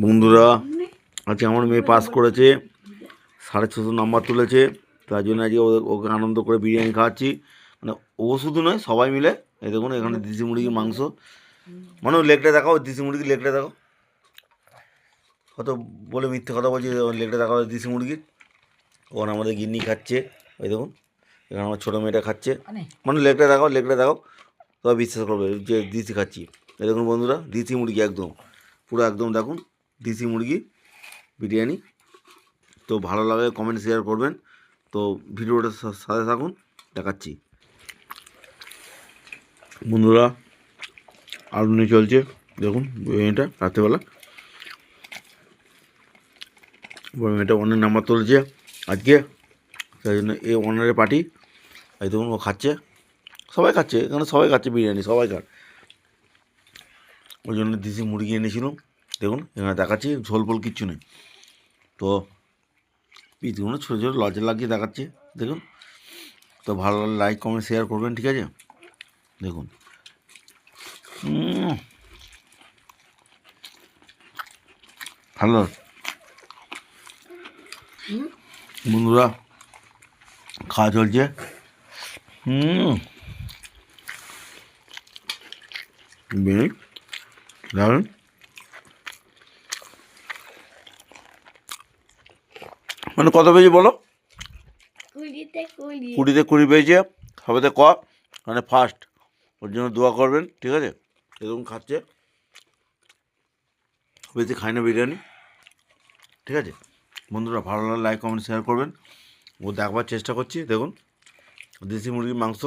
বন্ধুরা, আজকে আমার মেয়ে পাস করেছে, 650 নাম্বার তুলেছে। তার জন্য আজকে ওকে আনন্দ করে বিরিয়ানি খাওয়াচ্ছি। মানে ও শুধু নয়, সবাই মিলে। এই দেখুন, এখানে দেশি মুরগির মাংস। মানে লেগটা দেখাও, দেশি মুরগির লেগটা দেখো। কত বলে মিথ্যে কথা বলছি, লেগটা দেখাও দেশি মুরগির। ওখানে আমাদের গিন্নি খাচ্ছে, ওই দেখুন। এখানে আমার ছোটো মেয়েটা খাচ্ছে। মানে লেগটা দেখাও, লেগটা দেখাও, তবে বিশ্বাস করবে যে দেশি খাচ্ছি। এই দেখুন বন্ধুরা, দেশি মুরগি একদম, পুরো একদম দেখুন দেশি মুরগি বিরিয়ানি। তো ভালো লাগে কমেন্ট শেয়ার করবেন। তো ভিডিওটা সাথে থাকুন, দেখাচ্ছি। বন্ধুরা, আলু নিয়ে চলছে, দেখুন বিরিয়ানিটা রাত্রেবেলা। বিরিয়ানিটা অনেক নাম্বার তুলেছে আজকে, তাই জন্য এই অনারের পার্টি। এই দেখুন ও খাচ্ছে, সবাই খাচ্ছে, এখানে সবাই খাচ্ছে বিরিয়ানি, সবাই খায়। ওই জন্য দেশি মুরগি এনেছিলাম। দেখুন এখানে দেখাচ্ছি, ঝোল ফোল কিচ্ছু নেই। তো পিসগুলো ছোটো ছোটো লজে লাগিয়ে দেখাচ্ছে, দেখুন। তো ভালো লাগলে লাইক কমেন্ট শেয়ার করবেন, ঠিক আছে। দেখুন ভালো বন্ধুরা, খাওয়া চলছে। দারুন। মানে কত পেয়েছি বলো? 20-তে 20 পেয়েছে, সবেতে ক, মানে ফার্স্ট। ওর জন্য দোয়া করবেন, ঠিক আছে। এরকম খাচ্ছে, বেশি খাই না বিরিয়ানি, ঠিক আছে। বন্ধুরা, ভালো লাগলে লাইক কমেন্ট শেয়ার করবেন। ও দেখবার চেষ্টা করছি, দেখুন দেশি মুরগির মাংস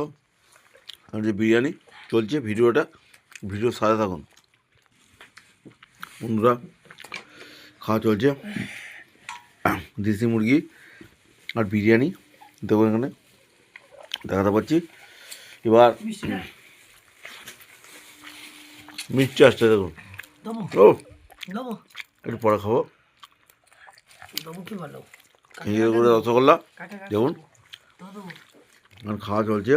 আর যে বিরিয়ানি চলছে। ভিডিও সাথে থাকুন। বন্ধুরা, খাওয়া চলছে, দেশি মুরগি আর বিরিয়ানি দেখুন, এখানে দেখাতে পাচ্ছি। এবার মিষ্টি আসছে, দেখুন। ও একটু পরে খাবো। নিজের করে রসগোল্লা দেখুন, আর খাওয়া চলছে।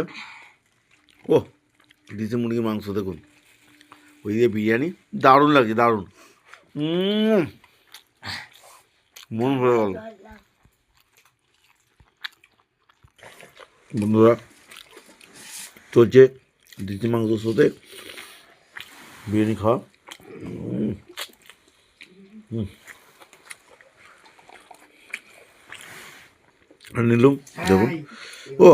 ও দেশি মুরগির মাংস দেখুন, ওই দিয়ে বিরিয়ানি, দারুণ লাগছে, দারুণ। মন ভরে গেল। বন্ধুরা, চলছে দেশি মাংসের সাথে বিরিয়ানি খাওয়া। নিলাম, দেখুন। ও